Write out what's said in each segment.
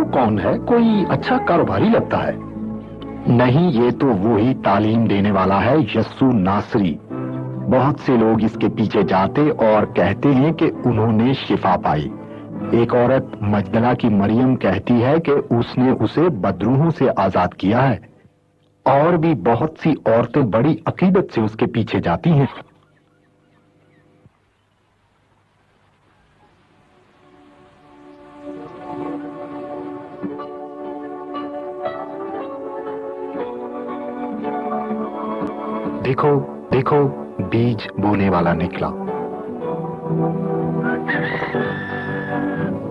कौन है? कोई अच्छा कारोबारी लगता है। नहीं, ये तो वही तालीम देने वाला है, यस्सु नासरी। बहुत से लोग इसके पीछे जाते और कहते हैं कि उन्होंने शिफा पाई। एक औरत मजदला की मरियम कहती है कि उसने उसे बदरूहों से आजाद किया है। और भी बहुत सी औरतें बड़ी अकीदत से उसके पीछे जाती हैं। देखो देखो, बीज बोने वाला निकला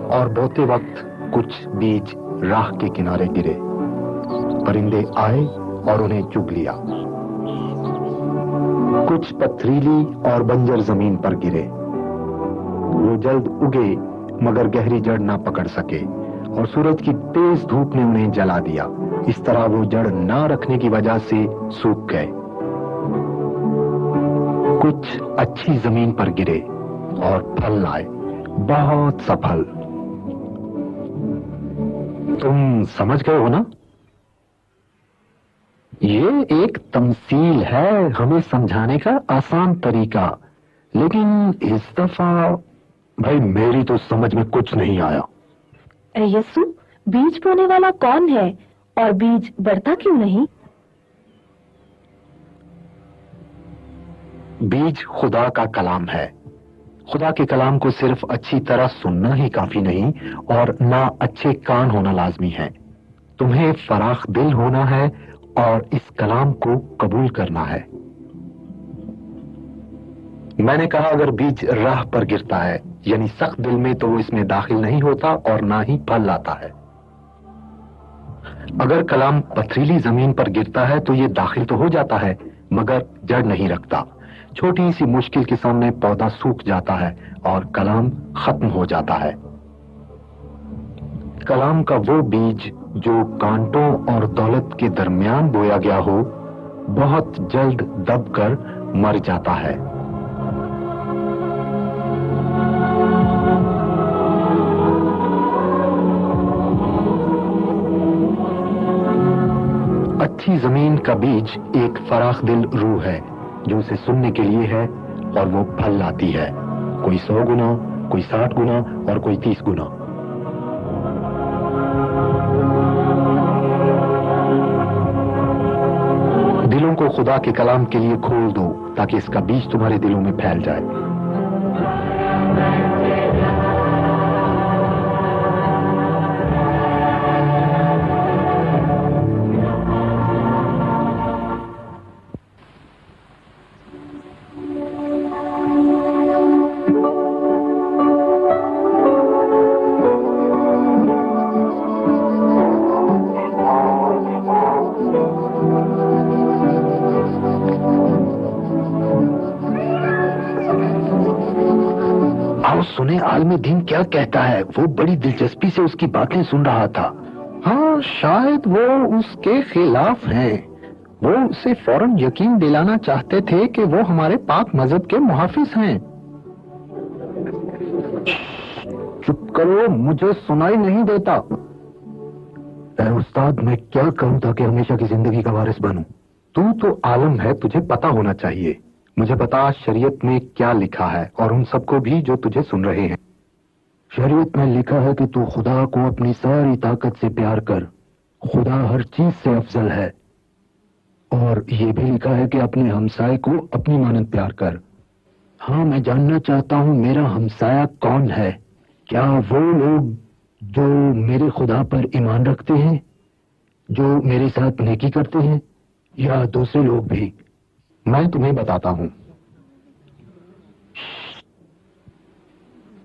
और बोते वक्त कुछ बीज राह के किनारे गिरे। परिंदे आए और उन्हें चुग लिया। कुछ पथरीली और बंजर जमीन पर गिरे। वो जल्द उगे मगर गहरी जड़ ना पकड़ सके और सूरज की तेज धूप ने उन्हें जला दिया। इस तरह वो जड़ ना रखने की वजह से सूख गए। कुछ अच्छी जमीन पर गिरे और फल लाए, बहुत सा फल। तुम समझ गए हो ना? ये एक तमसील है, हमें समझाने का आसान तरीका। लेकिन इस दफा भाई मेरी तो समझ में कुछ नहीं आया। यस्सु, बीज बोने वाला कौन है और बीज बढ़ता क्यों नहीं? बीज खुदा का कलाम है। खुदा के कलाम को सिर्फ अच्छी तरह सुनना ही काफी नहीं और ना अच्छे कान होना लाजमी है। तुम्हें फराख दिल होना है और इस कलाम को कबूल करना है। मैंने कहा अगर बीज राह पर गिरता है यानी सख्त दिल में, तो वो इसमें दाखिल नहीं होता और ना ही फल लाता है। अगर कलाम पथरीली जमीन पर गिरता है तो ये दाखिल तो हो जाता है मगर जड़ नहीं रखता। छोटी सी मुश्किल के सामने पौधा सूख जाता है और कलाम खत्म हो जाता है। कलाम का वो बीज जो कांटों और दौलत के दरमियान बोया गया हो, बहुत जल्द दबकर मर जाता है। अच्छी जमीन का बीज एक फराख दिल रूह है जो उसे सुनने के लिए है और वो फल लाती है। कोई 100 गुना, कोई 60 गुना और कोई 30 गुना। दिलों को खुदा के कलाम के लिए खोल दो ताकि इसका बीज तुम्हारे दिलों में फैल जाए। सुने आलम दीन क्या कहता है। वो बड़ी दिलचस्पी से उसकी बातें सुन रहा था। हाँ, शायद वो उसके खिलाफ हैं। वो उसे फौरन यकीन दिलाना चाहते थे कि वो हमारे पाक मजहब के मुहाफिज हैं। चुप करो, मुझे सुनाई नहीं देता। ऐ उस्ताद, मैं क्या करूं ताकि हमेशा की जिंदगी का वारिस बनूं? तू तो आलम है, तुझे पता होना चाहिए। मुझे बता शरीयत में क्या लिखा है और उन सबको भी जो तुझे सुन रहे हैं। शरीयत में लिखा है कि तू खुदा को अपनी सारी ताकत से प्यार कर। खुदा हर चीज से अफजल है। और ये भी लिखा है कि अपने हमसाये को अपनी मानद प्यार कर। हाँ, मैं जानना चाहता हूँ मेरा हमसाया कौन है। क्या वो लोग जो मेरे खुदा पर ईमान रखते हैं, जो मेरे साथ नेकी करते हैं, या दूसरे लोग भी? मैं तुम्हें बताता हूं।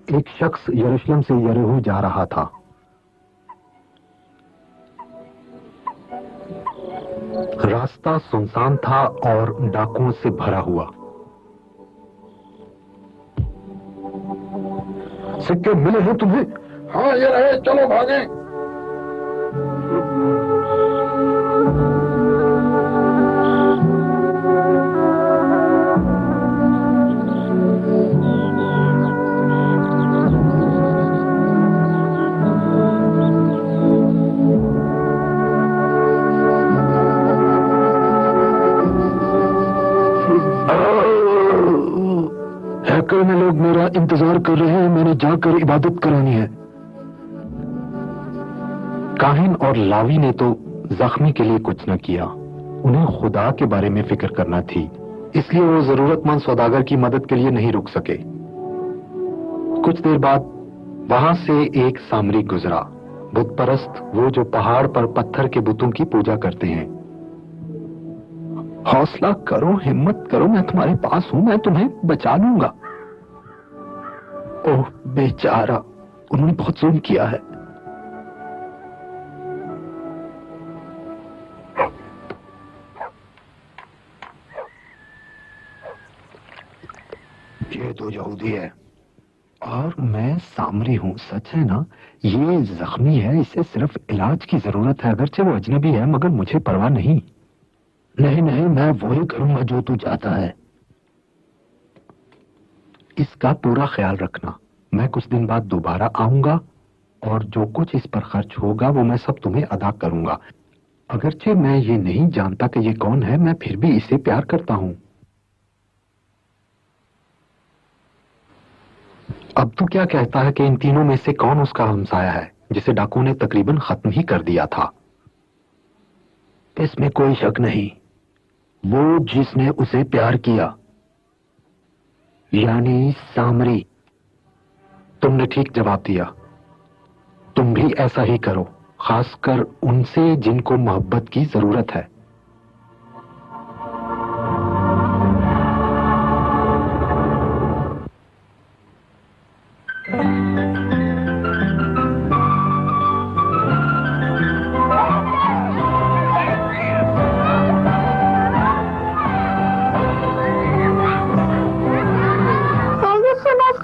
एक शख्स यरूशलेम से यरीहो जा रहा था। रास्ता सुनसान था और डाकुओं से भरा हुआ। सिक्के मिले हैं तुम्हें? हाँ ये रहे, चलो भागे। हैकर में लोग मेरा इंतजार कर रहे हैं, मैंने जाकर इबादत करानी है। काहिन और लावी ने तो जख्मी के लिए कुछ न किया, उन्हें खुदा के बारे में फिक्र करना थी, इसलिए वो जरूरतमंद सौदागर की मदद के लिए नहीं रुक सके। कुछ देर बाद वहां से एक सामरी गुजरा, बुत परस्त, वो जो पहाड़ पर पत्थर के बुतों की पूजा करते हैं। हौसला करो, हिम्मत करो, मैं तुम्हारे पास हूं, मैं तुम्हें बचा लूंगा। ओह बेचारा, उन्होंने बहुत जुल्म किया है। ये तो यहूदी है और मैं सामरी हूं, सच है ना? ये जख्मी है, इसे सिर्फ इलाज की जरूरत है, अगरचे वो अजनबी है मगर मुझे परवाह नहीं। नहीं नहीं, मैं वही करूंगा जो तू चाहता है। इसका पूरा ख्याल रखना, मैं कुछ दिन बाद दोबारा आऊंगा और जो कुछ इस पर खर्च होगा वो मैं सब तुम्हें अदा करूंगा। अगरचे मैं ये नहीं जानता कि ये कौन है, मैं फिर भी इसे प्यार करता हूं। अब तू क्या कहता है कि इन तीनों में से कौन उसका हमसाया है जिसे डाकू ने तकरीबन खत्म ही कर दिया था? इसमें कोई शक नहीं, वो जिसने उसे प्यार किया, यानी सामरी। तुमने ठीक जवाब दिया, तुम भी ऐसा ही करो, खासकर उनसे जिनको मोहब्बत की जरूरत है।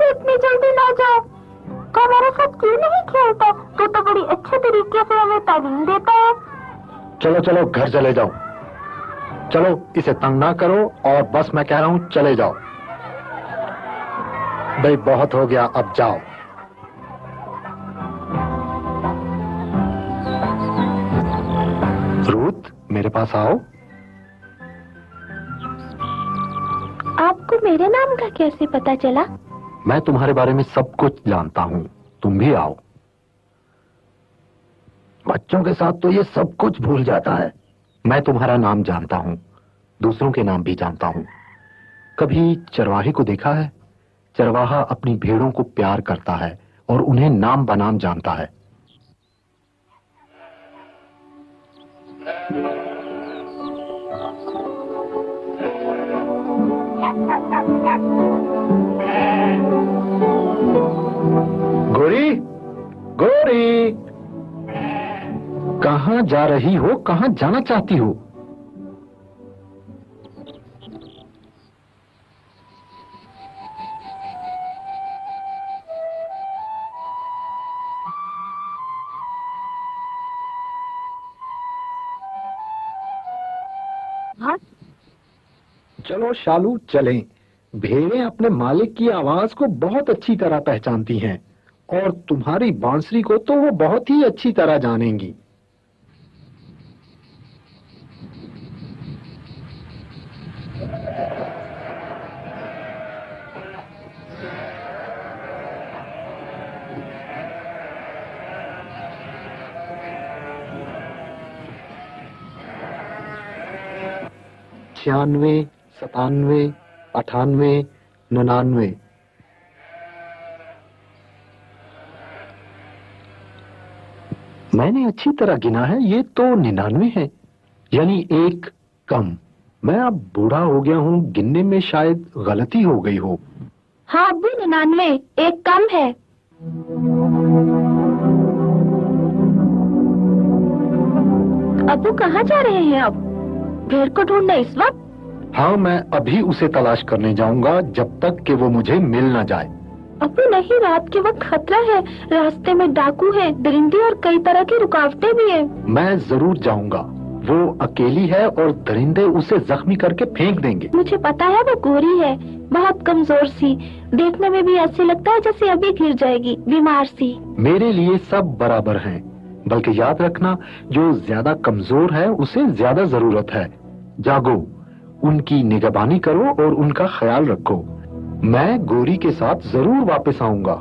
इतनी जल्दी ना जाओ, तो हमारे साथ क्यों नहीं खेलता? तो बड़ी अच्छे तरीके से हमें तालीम देता है। चलो चलो घर चले जाओ, चलो इसे तंग ना करो और बस मैं कह रहा हूं चले जाओ। भाई बहुत हो गया, अब जाओ। रूथ मेरे पास आओ। आपको मेरे नाम का कैसे पता चला? मैं तुम्हारे बारे में सब कुछ जानता हूं, तुम भी आओ। बच्चों के साथ तो ये सब कुछ भूल जाता है। मैं तुम्हारा नाम जानता हूं, दूसरों के नाम भी जानता हूं। कभी चरवाहे को देखा है? चरवाहा अपनी भेड़ों को प्यार करता है और उन्हें नाम बनाम जानता है। गोरी, गोरी, कहां जा रही हो? कहां जाना चाहती हो? हाँ? चलो शालू चलें। भेड़ें अपने मालिक की आवाज को बहुत अच्छी तरह पहचानती हैं और तुम्हारी बांसुरी को तो वो बहुत ही अच्छी तरह जानेंगी। छियानवे, 97, 98, 99। मैंने अच्छी तरह गिना है, ये तो 99 है, यानी एक कम। मैं अब बूढ़ा हो गया हूँ, गिनने में शायद गलती हो गई हो। हाँ अब्बू, 99 एक कम है। अब्बू कहाँ जा रहे हैं अब? भेड़ को ढूंढने इस वक्त? हाँ, मैं अभी उसे तलाश करने जाऊंगा जब तक कि वो मुझे मिल न जाए। अभी नहीं, रात के वक्त खतरा है, रास्ते में डाकू है, दरिंदे और कई तरह की रुकावटें भी है। मैं जरूर जाऊंगा। वो अकेली है और दरिंदे उसे जख्मी करके फेंक देंगे। मुझे पता है वो गोरी है, बहुत कमजोर सी, देखने में भी ऐसे लगता है जैसे अभी गिर जाएगी, बीमार सी। मेरे लिए सब बराबर हैं, बल्कि याद रखना, जो ज्यादा कमजोर है उसे ज्यादा जरूरत है। जागो, उनकी निगहबानी करो और उनका ख्याल रखो। मैं गोरी के साथ जरूर वापस आऊंगा।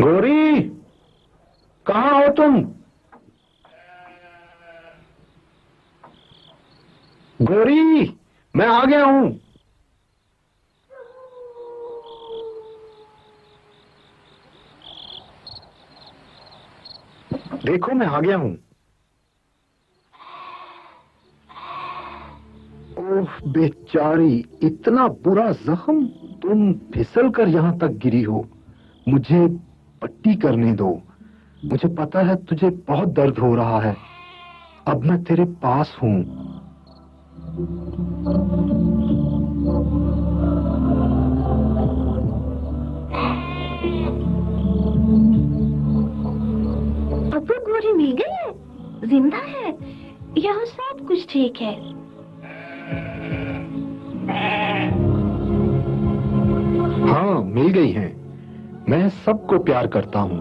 गोरी, कहाँ हो तुम? गोरी, मैं आ गया हूं। देखो, मैं आ गया हूं। ओह बेचारी, इतना बुरा जख्म। तुम फिसल कर यहां तक गिरी हो। मुझे पट्टी करने दो। मुझे पता है तुझे बहुत दर्द हो रहा है। अब मैं तेरे पास हूं। अब गोरी मिल गई है, जिंदा है, यहाँ सब कुछ ठीक है। हाँ, मिल गई हैं। मैं सबको प्यार करता हूँ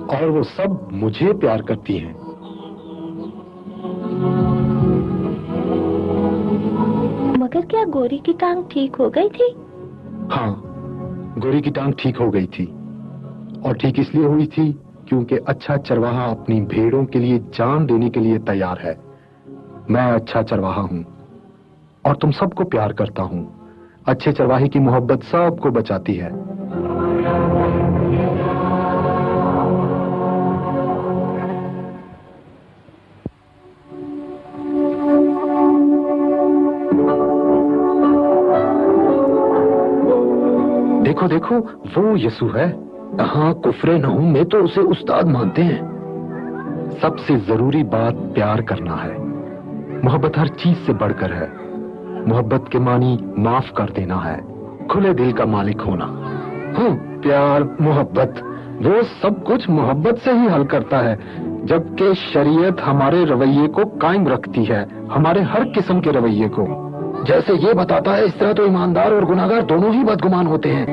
और वो सब मुझे प्यार करती हैं। मगर क्या गोरी की टांग ठीक हो गई थी? हाँ, गोरी की टांग ठीक हो गई थी, और ठीक इसलिए हुई थी क्योंकि अच्छा चरवाहा अपनी भेड़ों के लिए जान देने के लिए तैयार है। मैं अच्छा चरवाहा हूँ और तुम सबको प्यार करता हूँ। अच्छे चरवाहे की मोहब्बत सबको बचाती है। देखो देखो, वो यसु है। हाँ, कुफरे नहूम में तो उसे उस्ताद मानते हैं। सबसे जरूरी बात प्यार करना है। मोहब्बत हर चीज से बढ़कर है। मोहब्बत के मानी माफ कर देना है, खुले दिल का मालिक होना। हाँ, प्यार, मोहब्बत, वो सब कुछ मोहब्बत से ही हल करता है। जबकि शरीयत हमारे रवैये को कायम रखती है, हमारे हर किस्म के रवैये को। जैसे ये बताता है, इस तरह तो ईमानदार और गुनाहगार दोनों ही बदगुमान होते हैं।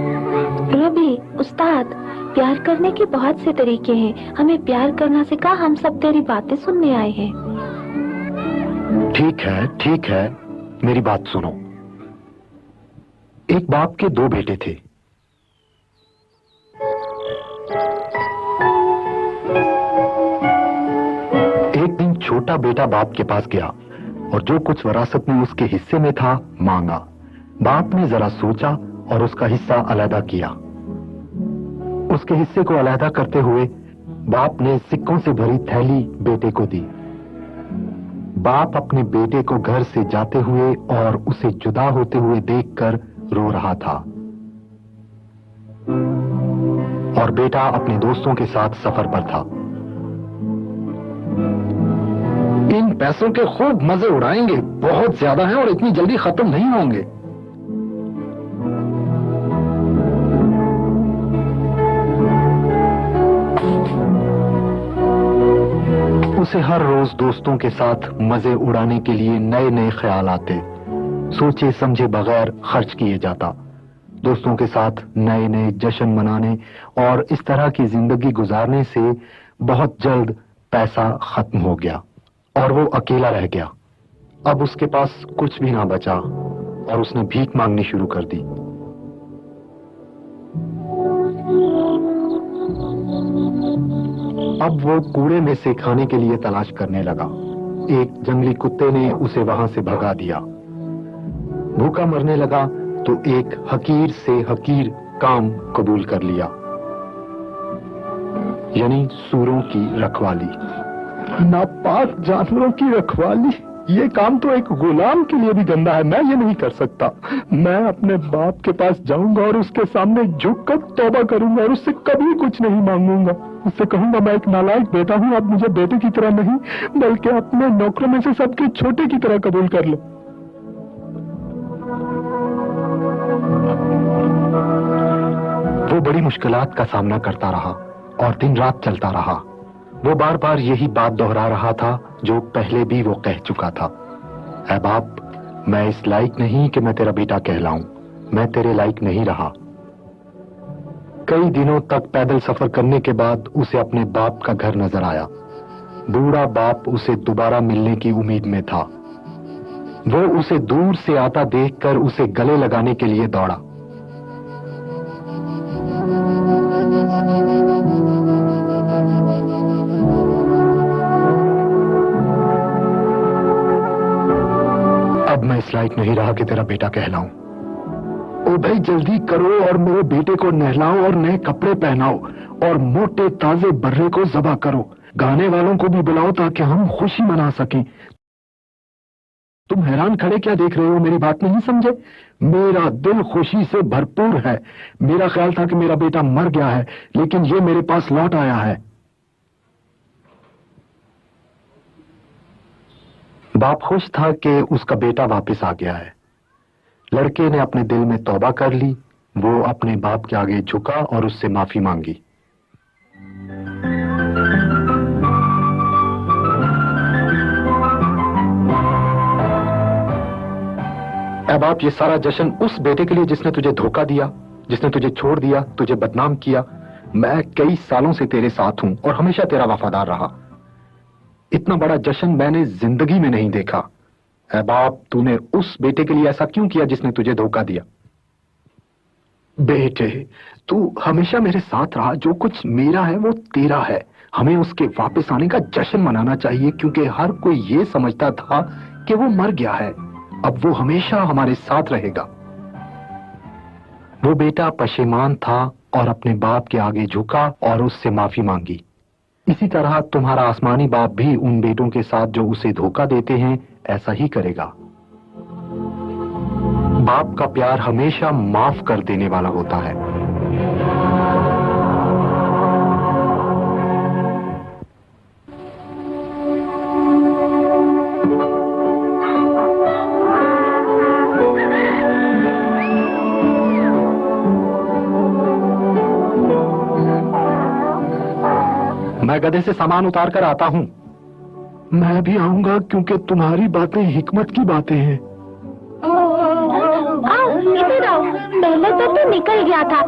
रबी, उस्ताद, प्यार करने के बहुत से तरीके हैं। हमें प्यार करना सिखा, हम सब तेरी बातें सुनने आए हैं। ठीक है, ठीक है, मेरी बात सुनो। एक बाप के दो बेटे थे। एक दिन छोटा बेटा बाप के पास गया और जो कुछ विरासत में उसके हिस्से में था मांगा। बाप ने जरा सोचा और उसका हिस्सा अलहदा किया। उसके हिस्से को अलहदा करते हुए बाप ने सिक्कों से भरी थैली बेटे को दी। बाप अपने बेटे को घर से जाते हुए और उसे जुदा होते हुए देखकर रो रहा था, और बेटा अपने दोस्तों के साथ सफर पर था। इन पैसों के खूब मजे उड़ाएंगे, बहुत ज्यादा हैं और इतनी जल्दी खत्म नहीं होंगे। उसे हर रोज दोस्तों के साथ मजे उड़ाने के लिए नए नए ख्याल आते। सोचे समझे बगैर खर्च किए जाता। दोस्तों के साथ नए नए जश्न मनाने और इस तरह की जिंदगी गुजारने से बहुत जल्द पैसा खत्म हो गया और वो अकेला रह गया। अब उसके पास कुछ भी ना बचा और उसने भीख मांगनी शुरू कर दी। अब वो कूड़े में से खाने के लिए तलाश करने लगा। एक जंगली कुत्ते ने उसे वहां से भगा दिया। भूखा मरने लगा तो एक हकीर से हकीर काम कबूल कर लिया, यानी सूरों की रखवाली, नापाक जानवरों की रखवाली। یہ کام تو ایک غلام کے لیے بھی گندا ہے. میں یہ نہیں کر سکتا. میں اپنے باپ کے پاس جاؤں گا اور اس کے سامنے جھک کر توبہ کروں گا اور اس سے کبھی کچھ نہیں مانگوں گا. اس سے کہوں گا میں ایک نالائق بیٹا ہوں, آپ مجھے بیٹے کی طرح نہیں بلکہ اپنے نوکروں میں سے سب کے چھوٹے کی طرح قبول کر لو. وہ بڑی مشکلات کا سامنا کرتا رہا اور دن رات چلتا رہا. وہ بار بار یہی بات دہرا رہا تھا جو پہلے بھی وہ کہہ چکا تھا. اے باپ, میں اس لائق نہیں کہ میں تیرا بیٹا کہلاؤں. میں تیرے لائق نہیں رہا. کئی دنوں تک پیدل سفر کرنے کے بعد اسے اپنے باپ کا گھر نظر آیا. بوڑھا باپ اسے دوبارہ ملنے کی امید میں تھا. وہ اسے دور سے آتا دیکھ کر اسے گلے لگانے کے لیے دوڑا. اب میں اس لائق نہیں رہا کہ تیرا بیٹا کہلاؤں. او بھائی جلدی کرو اور میرے بیٹے کو نہلاؤ اور نئے کپڑے پہناؤ اور موٹے تازے برے کو ذبح کرو. گانے والوں کو بھی بلاؤ تاکہ ہم خوشی منا سکیں. تم حیران کھڑے کیا دیکھ رہے ہو؟ میری بات نہیں سمجھے؟ میرا دل خوشی سے بھرپور ہے. میرا خیال تھا کہ میرا بیٹا مر گیا ہے لیکن یہ میرے پاس لوٹ آیا ہے. باپ خوش تھا کہ اس کا بیٹا واپس آ گیا ہے. لڑکے نے اپنے دل میں توبہ کر لی. وہ اپنے باپ کے آگے جھکا اور اس سے معافی مانگی. اے باپ, یہ سارا جشن اس بیٹے کے لیے جس نے تجھے دھوکہ دیا, جس نے تجھے چھوڑ دیا, تجھے بدنام کیا. میں کئی سالوں سے تیرے ساتھ ہوں اور ہمیشہ تیرا وفادار رہا. اتنا بڑا جشن میں نے زندگی میں نہیں دیکھا. اے باپ, تو نے اس بیٹے کے لیے ایسا کیوں کیا جس نے تجھے دھوکہ دیا؟ بیٹے, تو ہمیشہ میرے ساتھ رہا. جو کچھ میرا ہے وہ تیرا ہے. ہمیں اس کے واپس آنے کا جشن منانا چاہیے کیونکہ ہر کوئی یہ سمجھتا تھا کہ وہ مر گیا ہے. اب وہ ہمیشہ ہمارے ساتھ رہے گا. وہ بیٹا پشیمان تھا اور اپنے باپ کے آگے جھکا اور اس سے معافی مانگی. اسی طرح تمہارا آسمانی باپ بھی ان بیٹوں کے ساتھ جو اسے دھوکہ دیتے ہیں ایسا ہی کرے گا. باپ کا پیار ہمیشہ معاف کر دینے والا ہوتا ہے. میں گدھے سے سامان اتار کر آتا ہوں. میں بھی آؤں گا کیونکہ تمہاری باتیں حکمت کی باتیں ہیں. ادھر آؤ, پہلے تو نکل گیا تھا.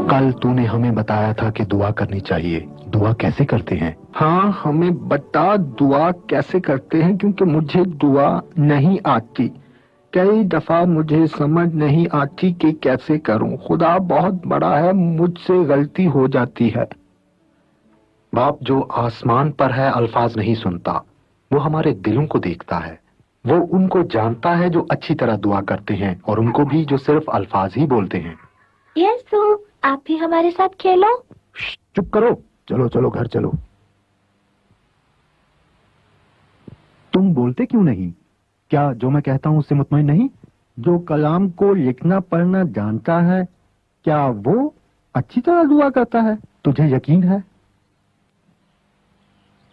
کل تو نے ہمیں بتایا تھا کہ دعا کرنی چاہیے. دعا کیسے کرتے ہیں؟ ہاں, ہمیں بتا دعا کیسے کرتے ہیں کیونکہ مجھے دعا نہیں آتی. کئی دفعہ مجھے سمجھ نہیں آتی کہ کیسے کروں. خدا بہت بڑا ہے, مجھ سے غلطی ہو جاتی ہے. باپ جو آسمان پر ہے الفاظ نہیں سنتا, وہ ہمارے دلوں کو دیکھتا ہے. وہ ان کو جانتا ہے جو اچھی طرح دعا کرتے ہیں اور ان کو بھی جو صرف الفاظ ہی بولتے ہیں. یسو, آپ بھی ہمارے ساتھ کھیلو. چپ کرو. چلو چلو گھر چلو. تم بولتے کیوں نہیں؟ کیا جو میں کہتا ہوں اس سے مطمئن نہیں؟ جو کلام کو لکھنا پڑھنا جانتا ہے, کیا وہ اچھی طرح دعا کرتا ہے؟ تجھے یقین ہے؟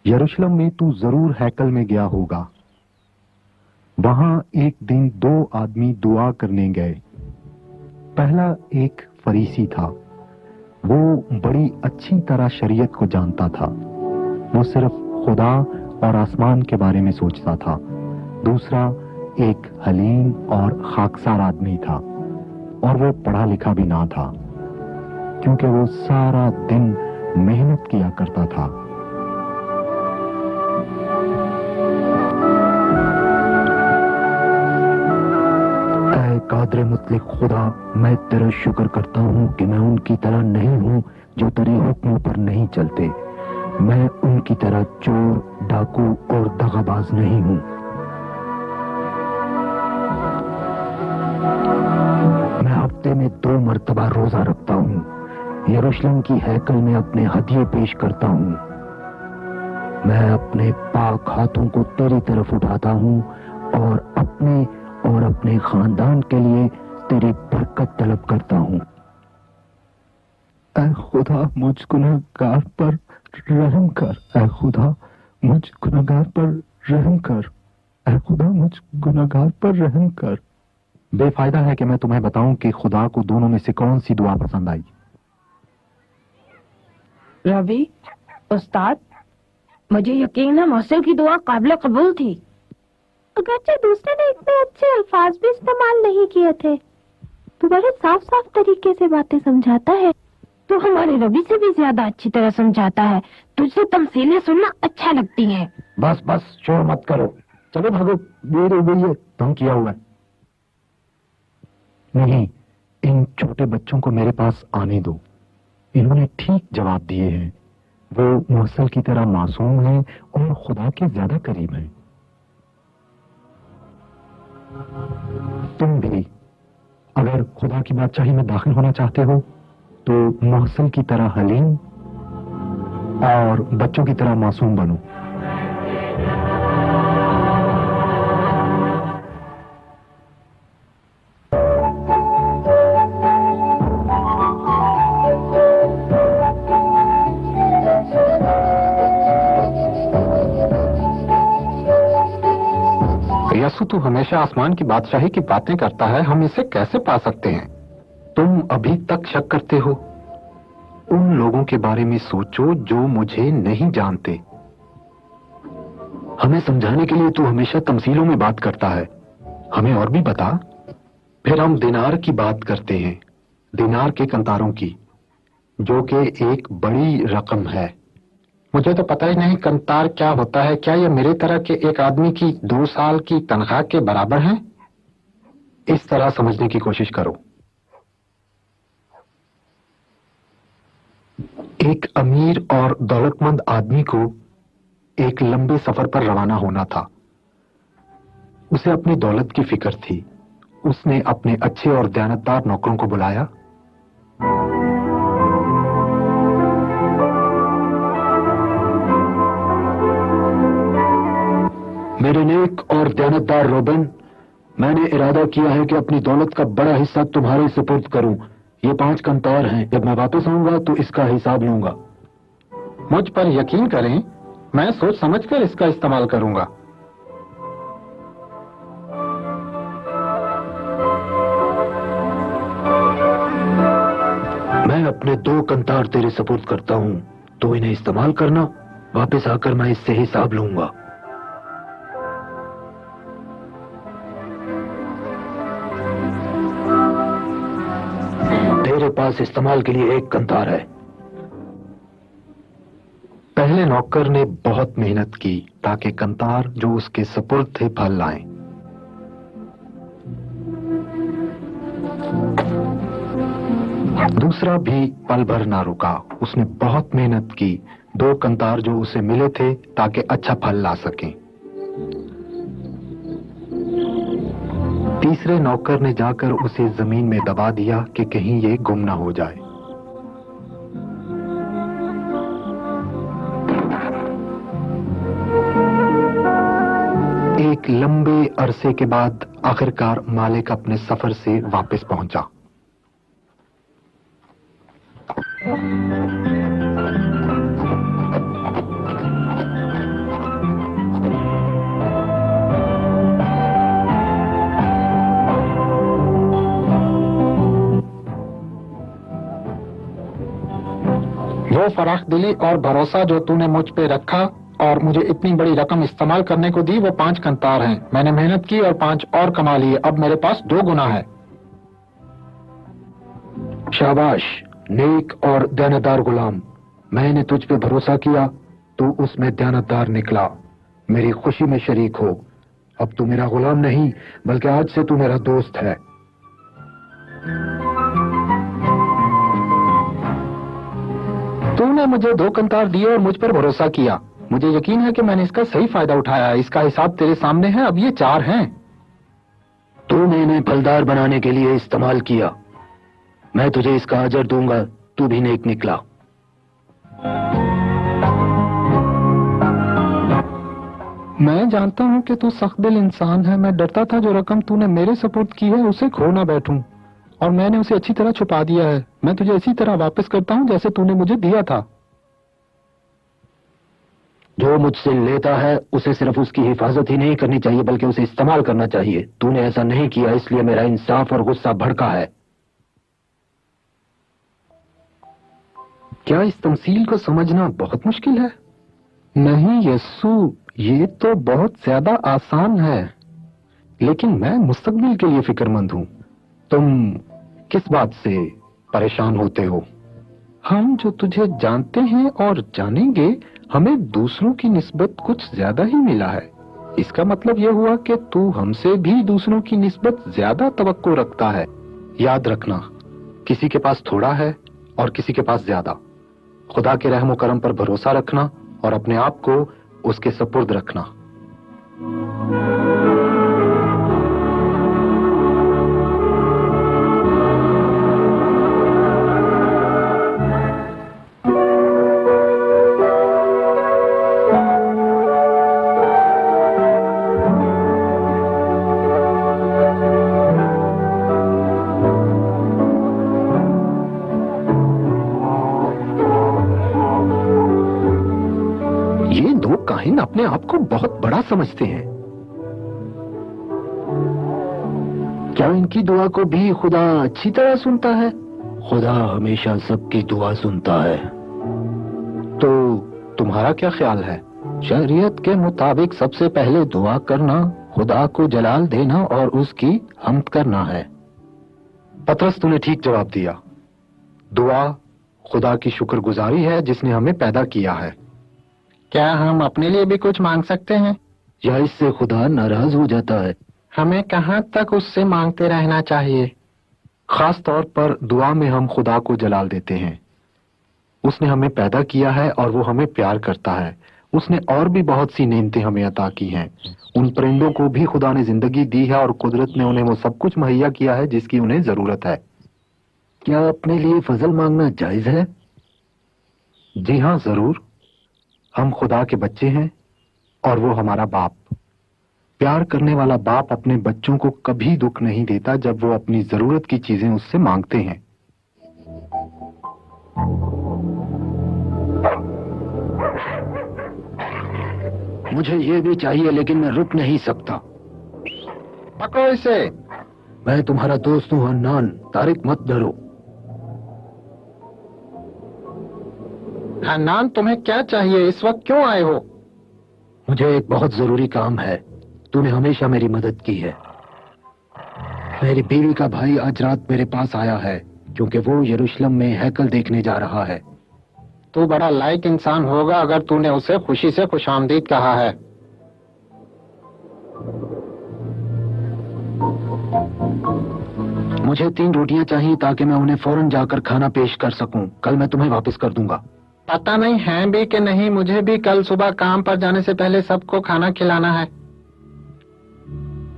یروشلم میں تو ضرور ہیکل میں گیا ہوگا. وہاں ایک دن 2 آدمی دعا کرنے گئے. پہلا ایک فریسی تھا. وہ بڑی اچھی طرح شریعت کو جانتا تھا. وہ صرف خدا اور آسمان کے بارے میں سوچتا تھا. دوسرا ایک حلیم اور خاکسار آدمی تھا اور وہ پڑھا لکھا بھی نہ تھا کیونکہ وہ سارا دن محنت کیا کرتا تھا. اے قادر مطلق خدا, میں تیرا شکر کرتا ہوں کہ میں ان کی طرح نہیں ہوں جو تیرے حکموں پر نہیں چلتے. میں ان کی طرح چور, ڈاکو اور دغاباز نہیں ہوں. میں ہفتے میں 2 مرتبہ روزہ رکھتا ہوں. یروشلم کی ہیکل میں اپنے ہدیے پیش کرتا ہوں. मैं अपने पाक हाथों को तेरी तरफ उठाता हूँ और अपने और अपने खानदान के लिए तेरी बरकत तलब करता हूँ। ऐ खुदा मुझ गुनहगार पर रहम कर। ऐ खुदा मुझ गुनहगार पर रहम कर। ऐ खुदा मुझ गुनहगार पर रहम कर। बेफायदा है कि मैं तुम्हें बताऊं कि खुदा को दोनों में से कौन सी दुआ पसंद आई। रवि, उस्ताद, मुझे यकीन है मौसल की दुआ काबिल कबूल थी। अगरचे दूसरे ने इतने अच्छे अल्फाज भी इस्तेमाल नहीं किए थे। तू बड़े साफ साफ तरीके से बातें समझाता है। तो हमारे रवि से भी ज्यादा अच्छी तरह समझाता है। तुझसे तमसीलें सुनना अच्छा लगती हैं। बस बस शोर मत करो, चलो भागो, देर हो गई है। तंग किया हुआ है। नहीं, इन छोटे बच्चों को मेरे पास आने दो। इन्होंने ठीक जवाब दिए हैं। वो मौसल की तरह मासूम हैं और खुदा के ज्यादा करीब हैं। तुम भी अगर खुदा की बादशाही में दाखिल होना चाहते हो तो मौसल की तरह हलीम और बच्चों की तरह मासूम बनो। यसु तू हमेशा आसमान की बादशाही की बातें करता है, हम इसे कैसे पा सकते हैं? तुम अभी तक शक करते हो? उन लोगों के बारे में सोचो जो मुझे नहीं जानते। हमें समझाने के लिए तू हमेशा तमसीलों में बात करता है। हमें और भी बता। फिर हम दिनार की बात करते हैं, दिनार के कंतारों की, जो कि एक बड़ी रकम है। मुझे तो पता ही नहीं कंतार क्या होता है। क्या यह मेरे तरह के एक आदमी की 2 साल की तनख्वाह के बराबर है? इस तरह समझने की कोशिश करो। एक अमीर और दौलतमंद आदमी को एक लंबे सफर पर रवाना होना था। उसे अपनी दौलत की फिक्र थी। उसने अपने अच्छे और दयानतदार नौकरों को बुलाया। मेरे नेक और दयानतदार रोबन, मैंने इरादा किया है कि अपनी दौलत का बड़ा हिस्सा तुम्हारे सुपुर्द करूं। ये 5 कंतार हैं। जब मैं वापस आऊंगा तो इसका हिसाब लूंगा। मुझ पर यकीन करें, मैं सोच समझकर इसका इस्तेमाल करूंगा। मैं अपने 2 कंतार तेरे सुपुर्द करता हूं, तो इन्हें इस्तेमाल करना। वापस आकर मैं इससे हिसाब लूंगा। तेरे पास इस्तेमाल के लिए 1 कंतार है। पहले नौकर ने बहुत मेहनत की ताकि कंतार जो उसके सुपुर्द थे फल लाएं। दूसरा भी पल भर ना रुका। उसने बहुत मेहनत की 2 कंतार जो उसे मिले थे ताकि अच्छा फल ला सकें। तीसरे नौकर ने जाकर उसे जमीन में दबा दिया कि कहीं ये गुम ना हो जाए। एक लंबे अरसे के बाद आखिरकार मालिक अपने सफर से वापस पहुंचा। वो फराख दिली और भरोसा जो तूने मुझ पे रखा और मुझे इतनी बड़ी रकम इस्तेमाल करने को दी, वो 5 कंतार हैं। मैंने मेहनत की और 5 और कमा लिए। अब मेरे पास 2 गुना है। शाबाश नेक और दयानतदार गुलाम, मैंने तुझ पे भरोसा किया, तू उसमें दयानतदार निकला। मेरी खुशी में शरीक हो। अब तू मेरा गुलाम नहीं बल्कि आज से तू मेरा दोस्त है। तूने मुझे 2 कंतार दिए और मुझ पर भरोसा किया। मुझे यकीन है कि मैंने इसका सही फायदा उठाया। इसका हिसाब तेरे सामने है। अब ये 4 हैं। तूने इन्हें फलदार बनाने के लिए इस्तेमाल किया। मैं तुझे इसका अजर दूंगा। तू भी नेक निकला। मैं जानता हूँ कि तू सख्त दिल इंसान है। मैं डरता था जो रकम तूने मेरे सपोर्ट की है उसे खो ना बैठूं, और मैंने उसे अच्छी तरह छुपा दिया है। मैं तुझे इसी तरह वापस करता हूँ जैसे तूने मुझे दिया था। जो मुझसे लेता है उसे सिर्फ उसकी हिफाजत ही नहीं करनी चाहिए बल्कि उसे इस्तेमाल करना चाहिए। तूने ऐसा नहीं किया, इसलिए मेरा इंसाफ और गुस्सा भड़का है। क्या इस तमसील को समझना बहुत मुश्किल है? नहीं यस्सु, ये तो बहुत ज्यादा आसान है, लेकिन मैं मुस्तकबिल के लिए फिक्रमंद हूँ। तुम किस बात से परेशान होते हो? हम जो तुझे जानते हैं और जानेंगे, हमें दूसरों की निस्बत कुछ ज्यादा ही मिला है। इसका मतलब यह हुआ कि तू हमसे भी दूसरों की निस्बत ज्यादा तवक्को रखता है। याद रखना, किसी के पास थोड़ा है और किसी के पास ज्यादा। खुदा के रहम और करम पर भरोसा रखना और अपने आप को उसके सपुर्द रखना। ये दो काहिन अपने आप को बहुत बड़ा समझते हैं। क्या इनकी दुआ को भी खुदा अच्छी तरह सुनता है? खुदा हमेशा सबकी दुआ सुनता है। तो तुम्हारा क्या ख्याल है? शरीयत के मुताबिक सबसे पहले दुआ करना, खुदा को जलाल देना और उसकी हम्द करना है। पतरस, तूने ठीक जवाब दिया। दुआ खुदा की शुक्रगुजारी है जिसने हमें पैदा किया है। क्या हम अपने लिए भी कुछ मांग सकते हैं? या इससे खुदा नाराज हो जाता है? हमें कहाँ तक उससे मांगते रहना चाहिए? खास तौर पर दुआ में हम खुदा को जलाल देते हैं। उसने हमें पैदा किया है और वो हमें प्यार करता है। उसने और भी बहुत सी नेमतें हमें अता की हैं। उन परिंदों को भी खुदा ने जिंदगी दी है और कुदरत ने उन्हें वो सब कुछ मुहैया किया है जिसकी उन्हें जरूरत है। क्या अपने लिए फजल मांगना जायज है? जी हाँ, जरूर। हम खुदा के बच्चे हैं और वो हमारा बाप। प्यार करने वाला बाप अपने बच्चों को कभी दुख नहीं देता जब वो अपनी जरूरत की चीजें उससे मांगते हैं। मुझे ये भी चाहिए लेकिन मैं रुक नहीं सकता। पकड़ो इसे। मैं तुम्हारा दोस्त हूँ हन्नान। तारिक, मत डरो। हन्नान, तुम्हें क्या चाहिए? इस वक्त क्यों आए हो? मुझे एक बहुत जरूरी काम है। तूने हमेशा मेरी मदद की है। मेरी बीवी का भाई आज रात मेरे पास आया है क्योंकि वो यरूशलेम में हैकल देखने जा रहा है। तू बड़ा लायक इंसान होगा अगर तूने उसे खुशी से खुशामदीद कहा है। मुझे 3 रोटियां चाहिए ताकि मैं उन्हें फौरन जाकर खाना पेश कर सकूं। कल मैं तुम्हें वापस कर दूंगा। पता नहीं है भी कि नहीं, मुझे भी कल सुबह काम पर जाने से पहले सबको खाना खिलाना है।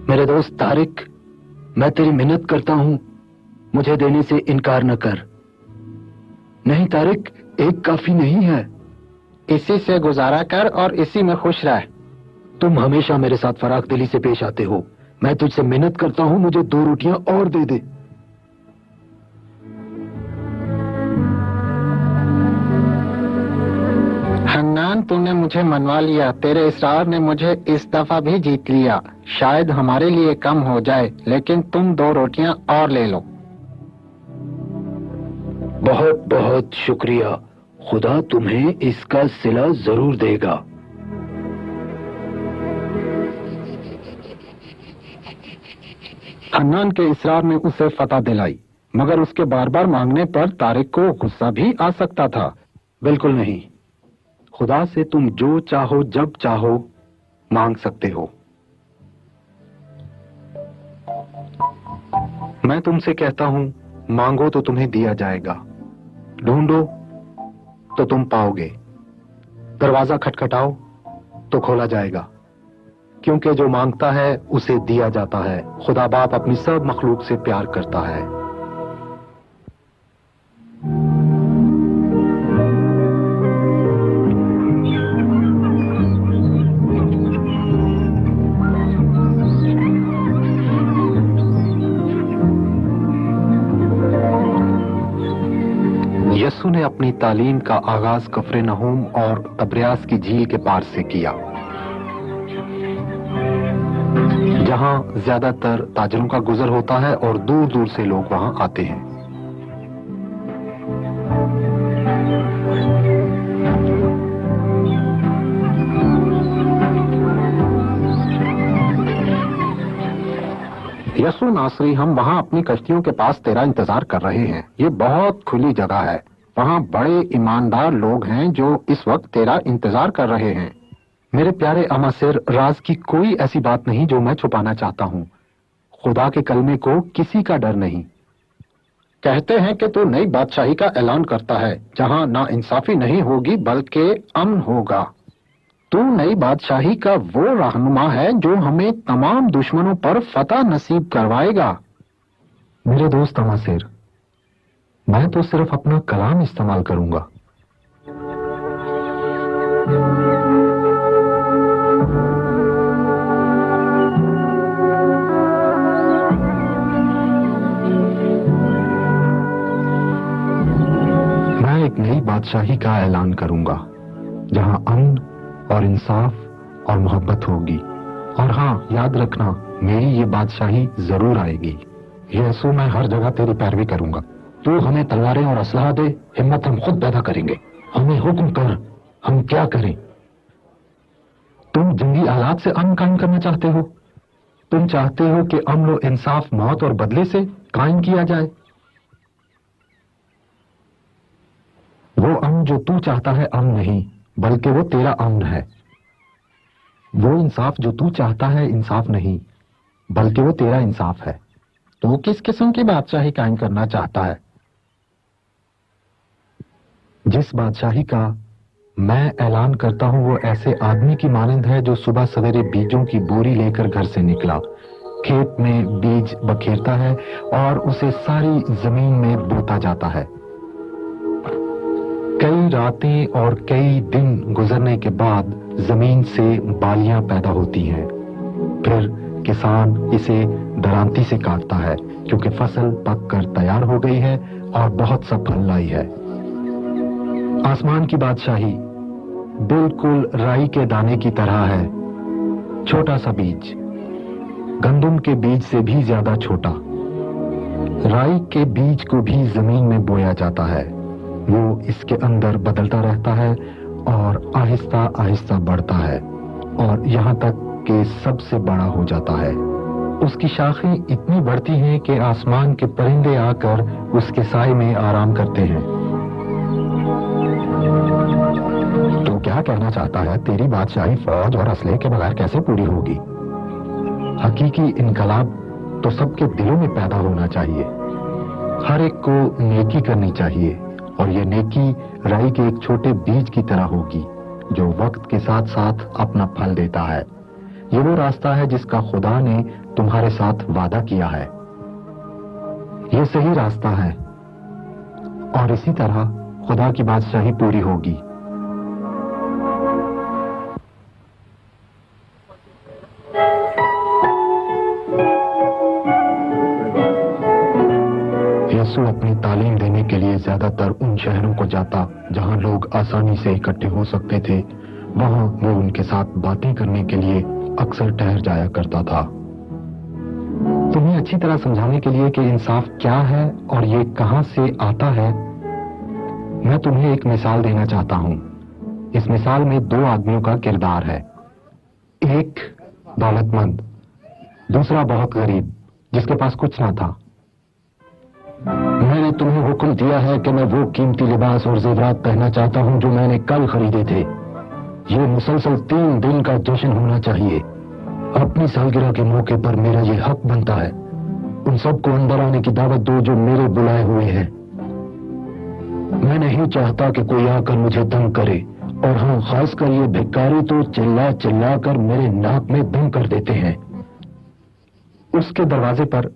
मेरे दोस्त तारिक, मैं तेरी मिन्नत करता हूँ, मुझे देने से इनकार न कर। नहीं तारिक, एक काफी नहीं है। इसी से गुजारा कर और इसी में खुश रह। तुम हमेशा मेरे साथ फराख दिली से पेश आते हो। मैं तुझसे मिन्नत करता हूँ, मुझे 2 रोटियां और दे दे। हन्नान, तूने मुझे मनवा लिया। तेरे इसरार ने मुझे इस दफा भी जीत लिया। शायद हमारे लिए कम हो जाए, लेकिन तुम 2 रोटियां और ले लो। बहुत बहुत शुक्रिया। खुदा तुम्हें इसका सिला जरूर देगा। हन्नान के इसरार ने उसे फतह दिलाई, मगर उसके बार बार मांगने पर तारिक को गुस्सा भी आ सकता था। बिल्कुल नहीं। खुदा से तुम जो चाहो जब चाहो मांग सकते हो। मैं तुमसे कहता हूं, मांगो तो तुम्हें दिया जाएगा, ढूंढो तो तुम पाओगे, दरवाजा खटखटाओ तो खोला जाएगा। क्योंकि जो मांगता है उसे दिया जाता है। खुदा बाप अपनी सब मखलूक से प्यार करता है। यसु ने अपनी तालीम का आगाज कफरनहूम और तब्रियास की झील के पार से किया, जहां ज्यादातर ताजरों का गुजर होता है और दूर दूर से लोग वहां आते हैं। यसु नासरी, हम वहां अपनी कश्तियों के पास तेरा इंतजार कर रहे हैं। ये बहुत खुली जगह है, वहां बड़े ईमानदार लोग हैं जो इस वक्त तेरा इंतजार कर रहे हैं। मेरे प्यारे अमासिर, राज की कोई ऐसी बात नहीं जो मैं छुपाना चाहता हूँ। खुदा के कलमे को किसी का डर नहीं। कहते हैं कि तू नई बादशाही का ऐलान करता है जहां ना इंसाफी नहीं होगी बल्कि अमन होगा। तू नई बादशाही का वो रहनुमा है जो हमें तमाम दुश्मनों पर फतह नसीब करवाएगा। मेरे दोस्त अमासिर, मैं तो सिर्फ अपना कलाम इस्तेमाल करूंगा। मैं एक नई बादशाही का ऐलान करूंगा जहां अमन और इंसाफ और मोहब्बत होगी। और हाँ, याद रखना, मेरी ये बादशाही जरूर आएगी। यसु, मैं हर जगह तेरी पैरवी करूंगा। तू हमें तलवारें और असलहा दे, हिम्मत हम खुद पैदा करेंगे। हमें हुक्म कर, हम क्या करें। तुम जंगी हालात से अमन कायम करना चाहते हो। तुम चाहते हो कि अमन और इंसाफ मौत और बदले से कायम किया जाए। वो अमन जो तू चाहता है अमन नहीं, बल्कि वो तेरा अमन है। वो इंसाफ जो तू चाहता है इंसाफ नहीं, बल्कि वो तेरा इंसाफ है। तो किस किस्म की बादशाही कायम करना चाहता है? जिस बादशाही का मैं ऐलान करता हूं वो ऐसे आदमी की मानंद है जो सुबह सवेरे बीजों की बोरी लेकर घर से निकला, खेत में बीज बखेरता है और उसे सारी जमीन में बोता जाता है। कई रातें और कई दिन गुजरने के बाद जमीन से बालियां पैदा होती हैं। फिर किसान इसे दरांती से काटता है क्योंकि फसल पककर तैयार हो गई है और बहुत सा फल लाई है। आसमान की बादशाही बिल्कुल राई के दाने की तरह है, छोटा सा बीज, गंदम के बीज से भी ज्यादा छोटा। राई के बीज को भी जमीन में बोया जाता है। वो इसके अंदर बदलता रहता है और आहिस्ता आहिस्ता बढ़ता है और यहाँ तक कि सबसे बड़ा हो जाता है। उसकी शाखें इतनी बढ़ती हैं कि आसमान के परिंदे आकर उसके साए में आराम करते हैं। तो क्या कहना चाहता है? तेरी बादशाही फौज और असले के बगैर कैसे पूरी होगी? हकीकी इनकलाब तो सबके दिलों में पैदा होना चाहिए। हर एक को नेकी करनी चाहिए और ये नेकी राई के एक छोटे बीज की तरह होगी जो वक्त के साथ साथ अपना फल देता है। ये वो रास्ता है जिसका खुदा ने तुम्हारे साथ वादा किया है। ये सही रास्ता है और इसी तरह खुदा की बादशाही पूरी होगी। यसु अपनी तालीम देने के लिए ज्यादातर उन शहरों को जाता जहां लोग आसानी से इकट्ठे हो सकते थे। वहां वो उनके साथ बातें करने के लिए अक्सर ठहर जाया करता था। तुम्हें अच्छी तरह समझाने के लिए कि इंसाफ क्या है और ये कहां से आता है, मैं तुम्हें एक मिसाल देना चाहता हूं। इस मिसाल में दो आदमियों का किरदार है, एक दौलतमंद, दूसरा बहुत गरीब जिसके पास कुछ ना था। मैंने तुम्हें हुक्म दिया है कि मैं वो कीमती लिबास और जेवरात पहनना चाहता हूं जो मैंने कल खरीदे थे। ये मुसलसल 3 दिन का जश्न होना चाहिए। अपनी सालगिरह के मौके पर मेरा ये हक बनता है। उन सबको अंदर आने की दावत दो जो मेरे बुलाए हुए हैं। मैं नहीं चाहता कि कोई आकर मुझे तंग करे, और हाँ, खासकर ये भिखारी तो चिल्ला चिल्ला कर मेरे नाक में दम कर देते हैं। उसके दरवाजे पर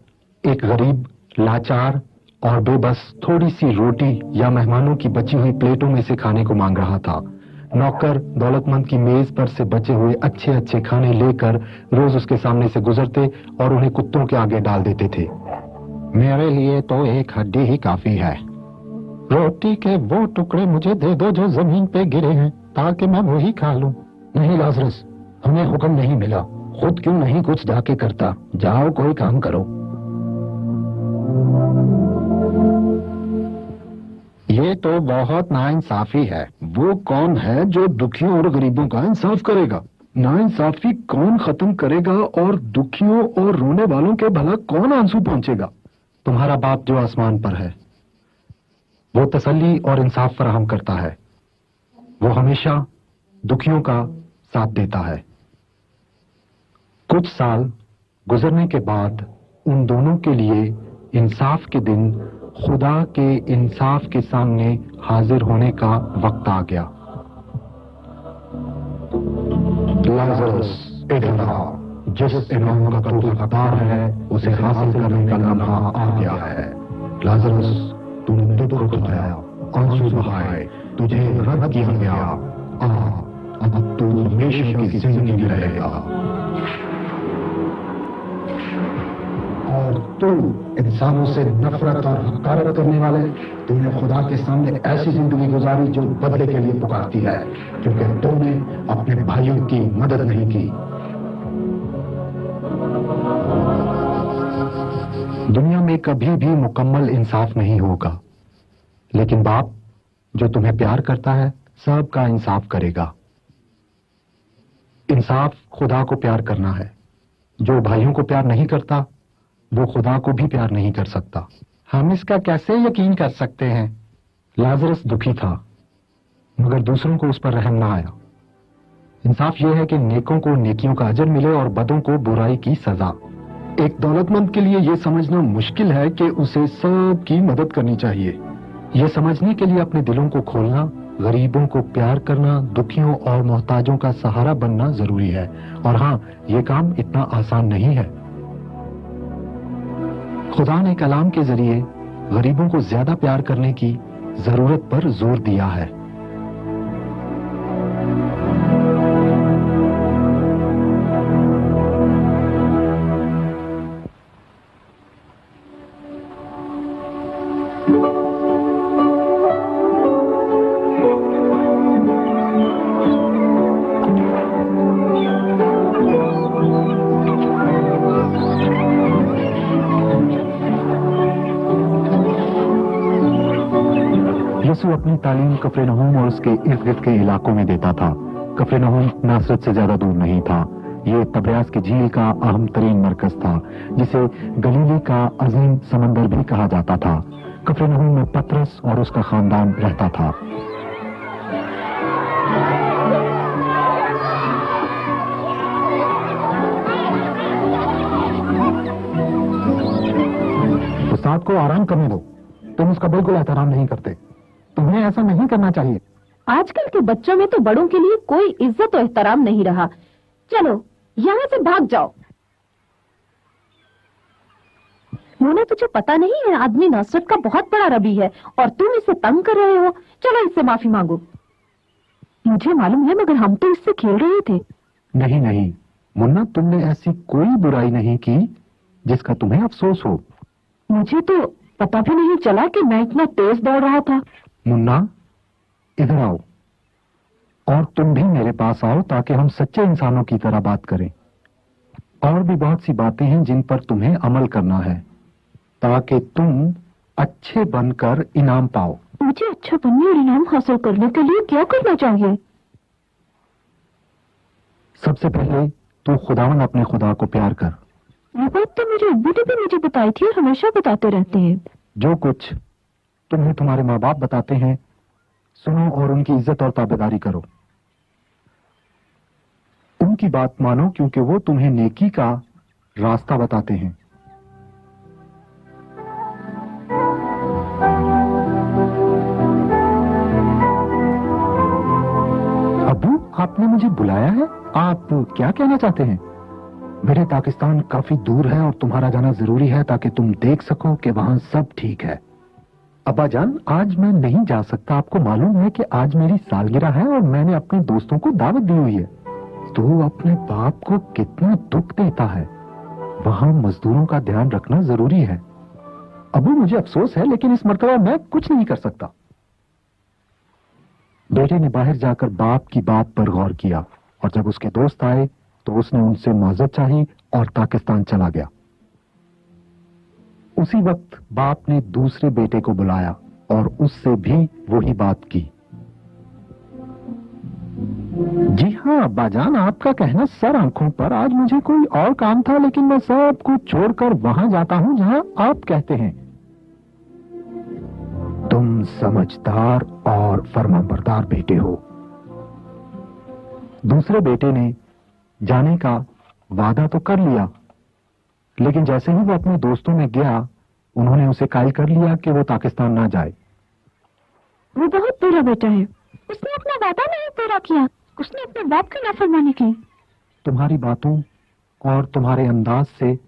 एक गरीब, लाचार और बेबस थोड़ी सी रोटी या मेहमानों की बची हुई प्लेटों में से खाने को मांग रहा था। नौकर दौलतमंद की मेज पर से बचे हुए अच्छे अच्छे खाने लेकर रोज उसके सामने से गुजरते और उन्हें कुत्तों के आगे डाल देते थे। मेरे लिए तो एक हड्डी ही काफी है। रोटी के वो टुकड़े मुझे दे दो जो जमीन पे गिरे हैं, ताकि मैं वही खा लूं। नहीं लाजरस, हमें हुक्म नहीं मिला, खुद क्यों नहीं कुछ जाके करता? जाओ कोई काम करो। ये तो बहुत नाइंसाफी है। वो कौन है जो दुखियों और गरीबों का इंसाफ करेगा? नाइंसाफी कौन खत्म करेगा और दुखियों और रोने वालों के भला कौन आंसू पहुंचेगा? तुम्हारा बाप जो आसमान पर है, वो तसल्ली और इंसाफ फराहम करता है। वो हमेशा दुखियों का साथ देता है। कुछ साल गुजरने के बाद उन दोनों के लिए इंसाफ के दिन खुदा के इंसाफ के सामने हाजिर होने का वक्त आ गया। लाजरस इधर आ, जिस इनाम का तू हकदार है उसे हासिल करने का लम्हा आ गया है। लाजरस, तूने दुख उठाया, आंसू बहाए, तुझे रद्द किया गया। अब तू हमेशा की जिंदगी में रहेगा। और तू इंसानों से नफरत और हकारत करने वाले, तूने खुदा के सामने ऐसी जिंदगी गुजारी जो बदले के लिए पुकारती है, क्योंकि तूने अपने भाइयों की मदद नहीं की। दुनिया में कभी भी मुकम्मल इंसाफ नहीं होगा, लेकिन बाप जो तुम्हें प्यार करता है सबका इंसाफ करेगा। इंसाफ खुदा को प्यार करना है। जो भाइयों को प्यार नहीं करता वो खुदा को भी प्यार नहीं कर सकता। हम इसका कैसे यकीन कर सकते हैं? लाजरस दुखी था, मगर दूसरों को उस पर रहम ना आया। इंसाफ यह है कि नेकों को नेकियों का अजर मिले और बदों को बुराई की सजा। एक दौलतमंद के लिए यह समझना मुश्किल है कि उसे सबकी मदद करनी चाहिए। यह समझने के लिए अपने दिलों को खोलना, गरीबों को प्यार करना, दुखियों और मोहताजों का सहारा बनना जरूरी है। और हाँ, यह काम इतना आसान नहीं है। खुदा ने कलाम के जरिए गरीबों को ज्यादा प्यार करने की जरूरत पर जोर दिया है। यीशु अपनी तालीम कफरनहूम और उसके इर्द गिर्द के इलाकों में देता था। कफरनहूम नासरत से ज्यादा दूर नहीं था। ये तबरियास की झील का अहम तरीन मरकज था, जिसे गलीली का अजीम समंदर भी कहा जाता था। कफरनहूम में पतरस और उसका खानदान रहता था। उस्ताद को आराम करने दो, तुम उसका बिल्कुल एहतराम नहीं करते। तुम्हें ऐसा नहीं करना चाहिए। आजकल के बच्चों में तो बड़ों के लिए कोई इज्जत और एहतराम नहीं रहा। चलो यहाँ से भाग जाओ। मोना, तुझे पता नहीं है आदमी नासरत का बहुत बड़ा रबी है और तुम इसे तंग कर रहे हो। चलो इससे माफी मांगो। मुझे मालूम है, मगर हम तो इससे खेल रहे थे। नहीं नहीं मुन्ना, तुमने ऐसी कोई बुराई नहीं की जिसका तुम्हें अफसोस हो। मुझे तो पता भी नहीं चला कि मैं इतना तेज दौड़ रहा था। मुन्ना, इधर आओ और तुम भी मेरे पास आओ ताकि हम सच्चे इंसानों की तरह बात करें। और भी बहुत सी बातें हैं जिन पर तुम्हें अमल करना है ताकि तुम अच्छे बनकर इनाम पाओ। मुझे अच्छा बनने और इनाम हासिल करने के लिए क्या करना चाहिए? सबसे पहले तू खुदावन अपने खुदा को प्यार कर। ये बात तो मेरे अब्बू ने भी मुझे बताई थी और हमेशा बताते रहते हैं। जो कुछ तुम्हें तुम्हारे माँ बाप बताते हैं सुनो और उनकी इज्जत और ताबेदारी करो। उनकी बात मानो क्योंकि वो तुम्हें नेकी का रास्ता बताते हैं। अब्बू, आपने मुझे बुलाया है? आप क्या कहना चाहते हैं? मेरे पाकिस्तान काफी दूर है और तुम्हारा जाना जरूरी है ताकि तुम देख सको कि वहां सब ठीक है। अब्बा जान, आज मैं नहीं जा सकता। आपको मालूम है कि आज मेरी सालगिरह है और मैंने अपने दोस्तों को दावत दी हुई है। तो अपने बाप को कितना दुख देता है। वहां मजदूरों का ध्यान रखना जरूरी है। अबू, मुझे अफसोस है लेकिन इस मर्तबा मैं कुछ नहीं कर सकता। बेटे ने बाहर जाकर बाप की बात पर गौर किया और जब उसके दोस्त आए तो उसने उनसे माजरत चाही और पाकिस्तान चला गया। उसी वक्त बाप ने दूसरे बेटे को बुलाया और उससे भी वही बात की। जी हाँ अब्बाजान, आपका कहना सर आंखों पर। आज मुझे कोई और काम था लेकिन मैं सब कुछ छोड़कर वहां जाता हूं जहां आप कहते हैं। तुम समझदार और फरमाबरदार बेटे हो। दूसरे बेटे ने जाने का वादा तो कर लिया, लेकिन जैसे ही वो अपने दोस्तों में गया उन्होंने उसे कायल कर लिया कि वो पाकिस्तान ना जाए। वो बहुत बुरा बेटा है, उसने अपना वादा नहीं पूरा किया, उसने अपने बाप की नाफरमानी की। तुम्हारी बातों और तुम्हारे अंदाज से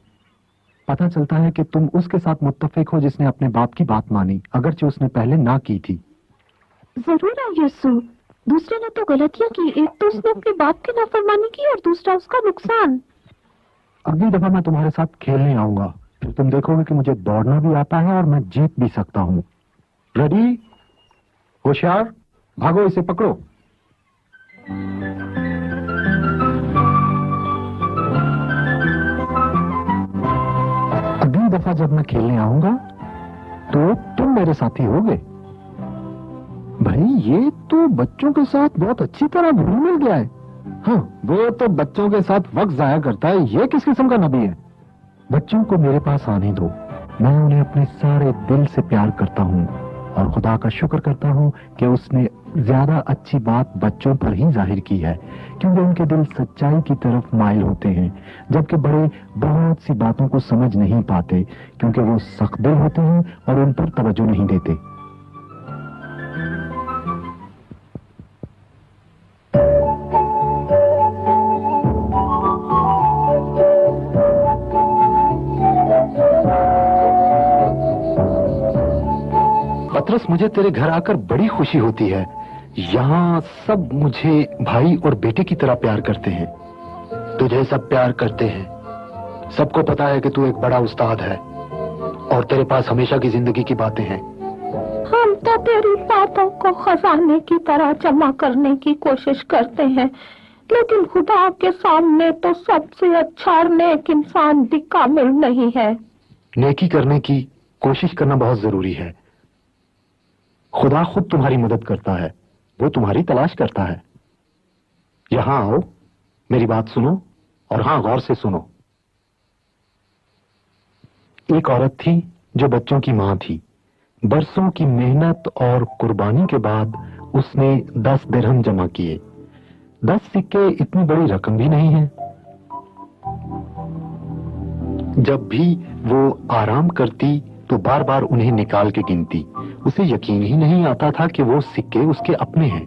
पता चलता है कि तुम उसके साथ मुत्तफिक हो जिसने अपने बाप की बात मानी, अगरचे उसने पहले ना की थी। जरूर है यस्सु, दूसरे ने तो गलतियां की, एक तो उसने अपने बाप की नाफरमानी की और दूसरा उसका नुकसान। अगली दफा मैं तुम्हारे साथ खेलने आऊंगा, फिर तुम देखोगे कि मुझे दौड़ना भी आता है और मैं जीत भी सकता हूँ। रेडी? होशियार, भागो, इसे पकड़ो। अगली दफा जब मैं खेलने आऊंगा तो तुम मेरे साथी होगे। भाई ये तो बच्चों के साथ बहुत अच्छी तरह घुल मिल गया है। हाँ, वो तो बच्चों के साथ वक्त जाया करता है। ये किस किस्म का नबी है? बच्चों को मेरे पास आने दो, मैं उन्हें अपने सारे दिल से प्यार करता हूँ और खुदा का शुक्र करता हूँ कि उसने ज्यादा अच्छी बात बच्चों पर ही जाहिर की है, क्योंकि उनके दिल सच्चाई की तरफ माइल होते हैं, जबकि बड़े बहुत सी बातों को समझ नहीं पाते क्योंकि वो सख्त दिल होते हैं और उन पर तवज्जो नहीं देते। पतरस, मुझे तेरे घर आकर बड़ी खुशी होती है। यहाँ सब मुझे भाई और बेटे की तरह प्यार करते हैं। तुझे सब प्यार करते हैं। सबको पता है कि तू एक बड़ा उस्ताद है और तेरे पास हमेशा की जिंदगी की बातें हैं। हम तो तेरी बातों को खजाने की तरह जमा करने की कोशिश करते हैं, लेकिन खुदा के सामने तो सबसे अच्छा और नेक इंसान भी कामिल नहीं है। नेकी करने की कोशिश करना बहुत जरूरी है। खुदा खुद तुम्हारी मदद करता है, वो तुम्हारी तलाश करता है। यहां आओ, मेरी बात सुनो और हाँ, गौर से सुनो। एक औरत थी जो बच्चों की मां थी। बरसों की मेहनत और कुर्बानी के बाद उसने 10 दिरहम जमा किए। 10 सिक्के इतनी बड़ी रकम भी नहीं है। जब भी वो आराम करती तो बार बार उन्हें निकाल के गिनती। उसे यकीन ही नहीं आता था कि वो सिक्के उसके अपने हैं।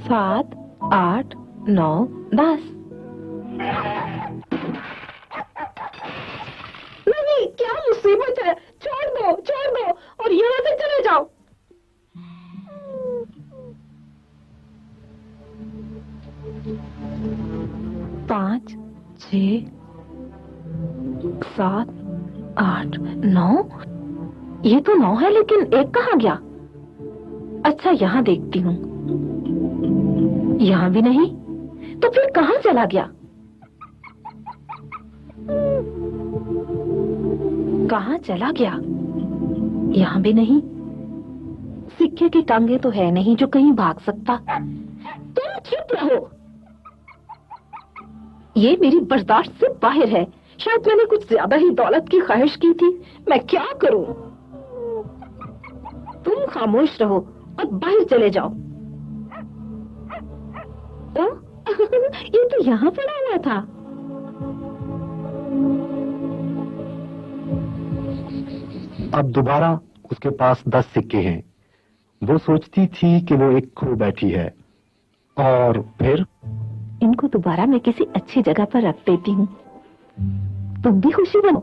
7, 8, 9, 10। नहीं, क्या मुसीबत है? छोड़ दो और यहाँ से चले जाओ। पाँच, 6, 7, 8, 9। ये तो 9 है, लेकिन एक कहाँ गया? अच्छा, यहाँ देखती हूँ। यहाँ भी नहीं, तो फिर कहाँ चला गया? कहाँ चला गया? यहाँ भी नहीं। सिक्के की टांगे तो है नहीं जो कहीं भाग सकता। तुम चुप रहो। ये मेरी बर्दाश्त से बाहर है। शायद मैंने कुछ ज्यादा ही दौलत की ख्वाहिश की थी। मैं क्या करूं? तुम खामोश रहो और बाहर चले जाओ। ये तो यहाँ पड़ा हुआ था। अब दोबारा उसके पास 10 सिक्के हैं। वो सोचती थी कि वो एक खो बैठी है और फिर इनको दोबारा मैं किसी अच्छी जगह पर रख देती हूँ। तुम भी खुशी बनो।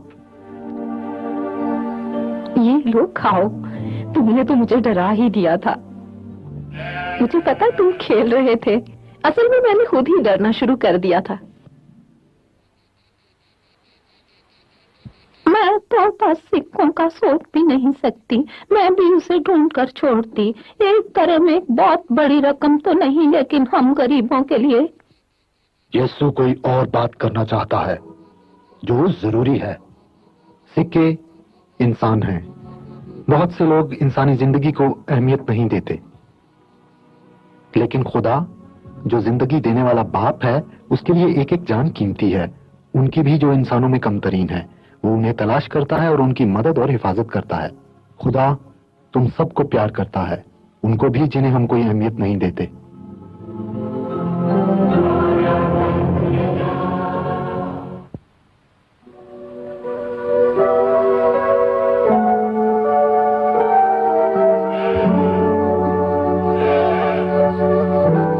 ये लो, खाओ। तुमने तो मुझे डरा ही दिया था। मुझे पता तुम खेल रहे थे। असल में मैंने खुद ही डरना शुरू कर दिया था। मैं तो 10 सिक्कों का सोच भी नहीं सकती, मैं भी उसे ढूंढ कर छोड़ती। एक तरह में एक बहुत बड़ी रकम तो नहीं, लेकिन हम गरीबों के लिए। यीशु कोई और बात करना चाहता है जो जरूरी है। सिक्के इंसान हैं। बहुत से लोग इंसानी जिंदगी को अहमियत नहीं देते, लेकिन खुदा जो जिंदगी देने वाला बाप है, उसके लिए एक एक जान कीमती है। उनकी भी जो इंसानों में कमतरीन है, वो उन्हें तलाश करता है और उनकी मदद और हिफाजत करता है। खुदा तुम सबको प्यार करता है, उनको भी जिन्हें हम कोई अहमियत नहीं देते।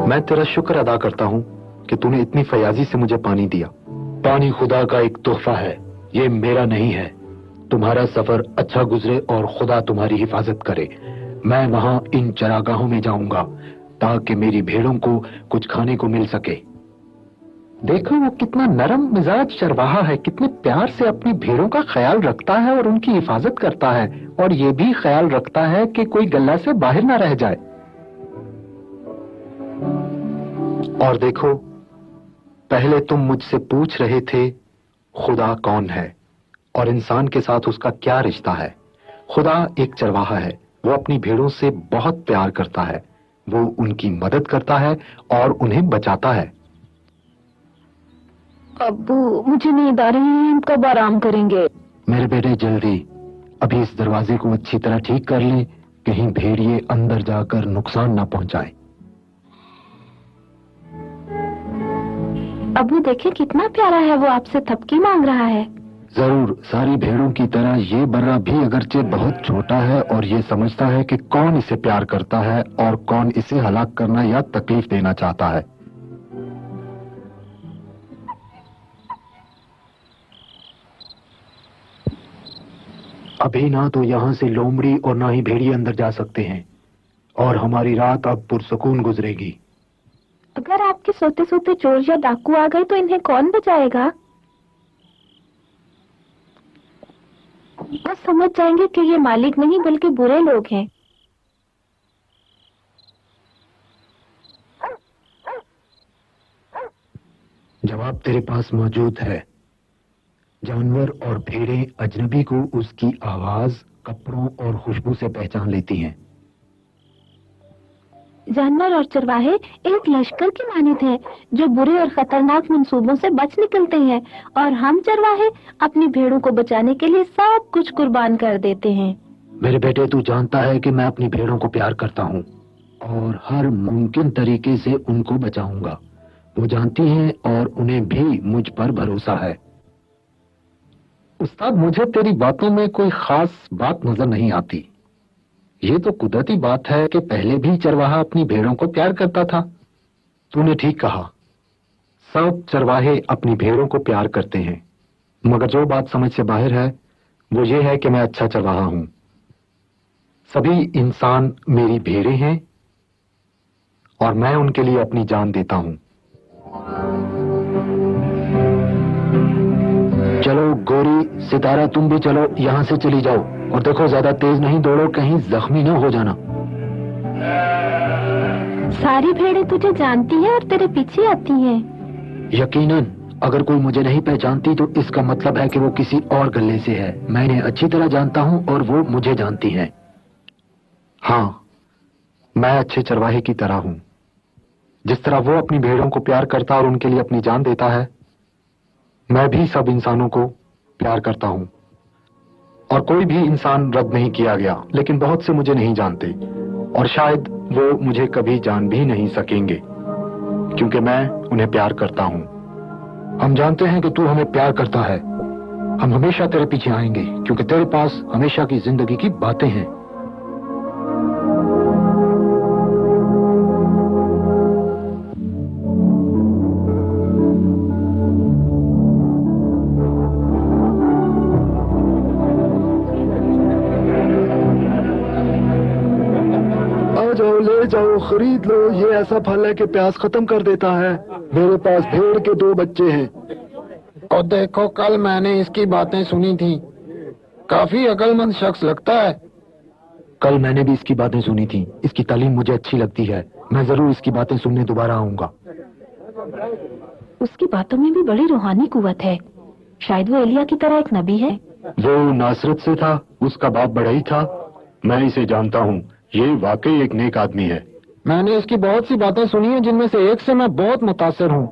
मैं तेरा शुक्र अदा करता हूँ कि तूने इतनी फयाजी से मुझे पानी दिया। पानी खुदा का एक तोहफा है, ये मेरा नहीं है। तुम्हारा सफर अच्छा गुजरे और खुदा तुम्हारी हिफाजत करे। मैं वहां इन चरागाहों में जाऊंगा ताकि मेरी भेड़ों को कुछ खाने को मिल सके। देखो वो कितना नरम मिजाज चरवाहा है, कितने प्यार से अपनी भेड़ों का ख्याल रखता है और उनकी हिफाजत करता है, और ये भी ख्याल रखता है कि कोई गल्ला से बाहर ना रह जाए। और देखो, पहले तुम मुझसे पूछ रहे थे खुदा कौन है और इंसान के साथ उसका क्या रिश्ता है। खुदा एक चरवाहा है, वो अपनी भेड़ों से बहुत प्यार करता है, वो उनकी मदद करता है और उन्हें बचाता है। अब्बू मुझे नींद आ रही है, कब आराम करेंगे? मेरे बेटे जल्दी, अभी इस दरवाजे को अच्छी तरह ठीक कर लें, कहीं भेड़िए अंदर जाकर नुकसान ना पहुंचाए। अब्बू देखे कितना प्यारा है, वो आपसे थपकी मांग रहा है। जरूर, सारी भेड़ों की तरह ये बर्रा भी अगरचे बहुत छोटा है और ये समझता है कि कौन इसे प्यार करता है और कौन इसे हलाक करना या तकलीफ देना चाहता है। अभी ना तो यहाँ से लोमड़ी और ना ही भेड़िए अंदर जा सकते हैं, और हमारी रात अब पुरसुकून गुजरेगी। अगर आपके सोते सोते चोर या डाकू आ गए तो इन्हें कौन बचाएगा? वो समझ जाएंगे कि ये मालिक नहीं बल्कि बुरे लोग हैं। जवाब तेरे पास मौजूद है। जानवर और भेड़ें अजनबी को उसकी आवाज, कपड़ों और खुशबू से पहचान लेती हैं। जानवर और चरवाहे एक लश्कर के मानित हैं, जो बुरे और खतरनाक मंसूबों से बच निकलते हैं, और हम चरवाहे अपनी भेड़ों को बचाने के लिए सब कुछ कुर्बान कर देते हैं। मेरे बेटे, तू जानता है कि मैं अपनी भेड़ों को प्यार करता हूँ और हर मुमकिन तरीके से उनको बचाऊंगा। वो जानती हैं और उन्हें भी मुझ पर भरोसा है। उस्ताद, मुझे तेरी बातों में कोई खास बात नजर नहीं आती। ये तो कुदरती बात है कि पहले भी चरवाहा अपनी भेड़ों को प्यार करता था। तूने ठीक कहा, सब चरवाहे अपनी भेड़ों को प्यार करते हैं, मगर जो बात समझ से बाहर है वो ये है कि मैं अच्छा चरवाहा हूं। सभी इंसान मेरी भेड़ें हैं और मैं उनके लिए अपनी जान देता हूं। चलो गोरी, सितारा, तुम भी चलो, यहां से चली जाओ, और देखो ज्यादा तेज नहीं दौड़ो, कहीं जख्मी न हो जाना। सारी भेड़ें तुझे जानती हैं और तेरे पीछे आती हैं। यकीनन, अगर कोई मुझे नहीं पहचानती तो इसका मतलब है कि वो किसी और गल्ले से है। मैं इन्हें अच्छी तरह जानता हूं और वो मुझे जानती हैं। हाँ, मैं अच्छे चरवाहे की तरह हूं। जिस तरह वो अपनी भेड़ों को प्यार करता और उनके लिए अपनी जान देता है, मैं भी सब इंसानों को प्यार करता हूं। और कोई भी इंसान रद्द नहीं किया गया, लेकिन बहुत से मुझे नहीं जानते और शायद वो मुझे कभी जान भी नहीं सकेंगे, क्योंकि मैं उन्हें प्यार करता हूं। हम जानते हैं कि तू हमें प्यार करता है। हम हमेशा तेरे पीछे आएंगे, क्योंकि तेरे पास हमेशा की जिंदगी की बातें हैं। ले जाओ, खरीद लो, ये ऐसा फल है कि प्यास खत्म कर देता है। मेरे पास भेड़ के 2 बच्चे हैं। और देखो, कल मैंने इसकी बातें सुनी थी। काफी अक्लमंद शख्स लगता है। कल मैंने भी इसकी बातें सुनी थी। इसकी तालीम मुझे अच्छी लगती है। मैं जरूर इसकी बातें सुनने दोबारा आऊंगा। उसकी बातों में भी बड़ी रूहानी कुव्वत है। शायद वो एलिया की तरह एक नबी है। वो नासरत से था, उसका बाप बढ़ई था। मैं इसे जानता हूँ, ये वाकई एक नेक आदमी है। मैंने इसकी बहुत सी बातें सुनी हैं, जिनमें से एक से मैं बहुत मुतासिर हूँ।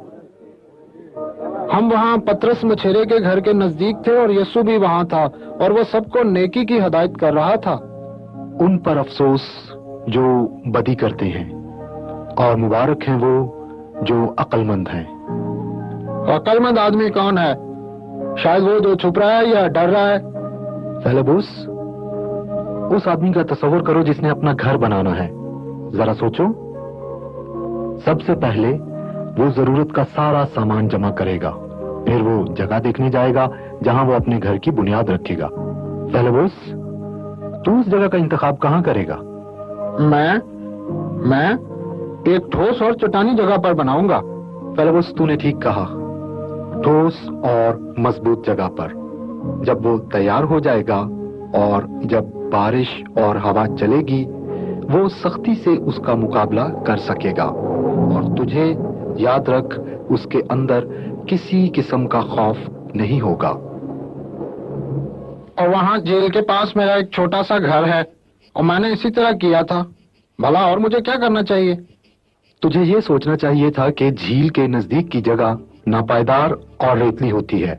हम वहाँ पतरस मछेरे के घर के नजदीक थे और यीशु भी वहाँ था, और वो सबको नेकी की हदायत कर रहा था। उन पर अफसोस जो बदी करते हैं, और मुबारक हैं वो जो अक्लमंद हैं। अक्लमंद आदमी कौन है? शायद वो जो छुप रहा है या डर रहा है। फेलेबुस, उस आदमी का तस्वर करो जिसने अपना घर बनाना है। जरा सोचो। सबसे पहले वो जरूरत का सारा सामान जमा करेगा, फिर वो जगह देखने जाएगा जहां वो अपने घर की बुनियाद रखेगा। फेलेबुस, तू उस जगह का इंतखाब कहां करेगा? मैं एक ठोस और चट्टानी जगह पर बनाऊंगा। फेलेबुस, तूने ठीक कहा, ठोस और मजबूत जगह पर। जब वो तैयार हो जाएगा और जब बारिश और हवा चलेगी, वो सख्ती से उसका मुकाबला कर सकेगा। और तुझे याद रख, उसके अंदर किसी किस्म का खौफ नहीं होगा। और वहाँ जेल के पास मेरा एक छोटा सा घर है, और मैंने इसी तरह किया था। भला और मुझे क्या करना चाहिए? तुझे ये सोचना चाहिए था कि झील के नजदीक की जगह नापायदार और रेतली होती है।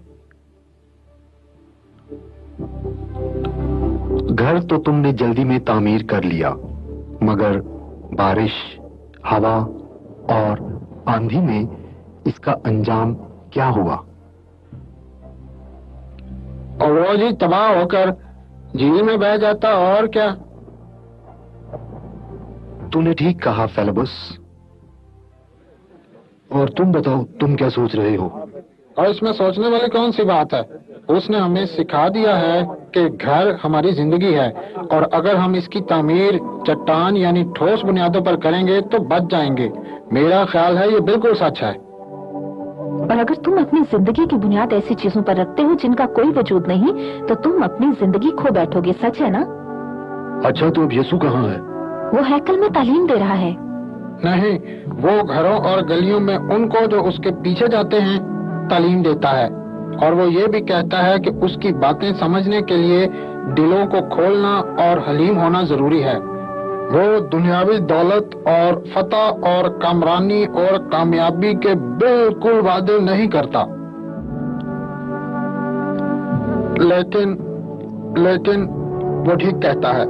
घर तो तुमने जल्दी में तामीर कर लिया, मगर बारिश, हवा और आंधी में इसका अंजाम क्या हुआ? और वो जी तबाह होकर झील में बह जाता, और क्या। तूने ठीक कहा फेलेबुस। और तुम बताओ, तुम क्या सोच रहे हो? और इसमें सोचने वाली कौन सी बात है? उसने हमें सिखा दिया है कि घर हमारी जिंदगी है, और अगर हम इसकी तामीर चट्टान यानी ठोस बुनियादों पर करेंगे तो बच जाएंगे। मेरा ख्याल है ये बिल्कुल सच है। और अगर तुम अपनी जिंदगी की बुनियाद ऐसी चीजों पर रखते हो जिनका कोई वजूद नहीं, तो तुम अपनी जिंदगी खो बैठोगे। सच है ना? अच्छा, तो अब यीशु कहाँ है? वो हैकल में तालीम दे रहा है। नहीं, वो घरों और गलियों में उनको जो उसके पीछे जाते हैं तालीम देता है, और वो ये भी कहता है कि उसकी बातें समझने के लिए दिलों को खोलना और हलीम होना जरूरी है। वो दुनियावी दौलत और फतह और कामरानी और कामयाबी के बिल्कुल वादे नहीं करता, लेकिन वो ठीक कहता है।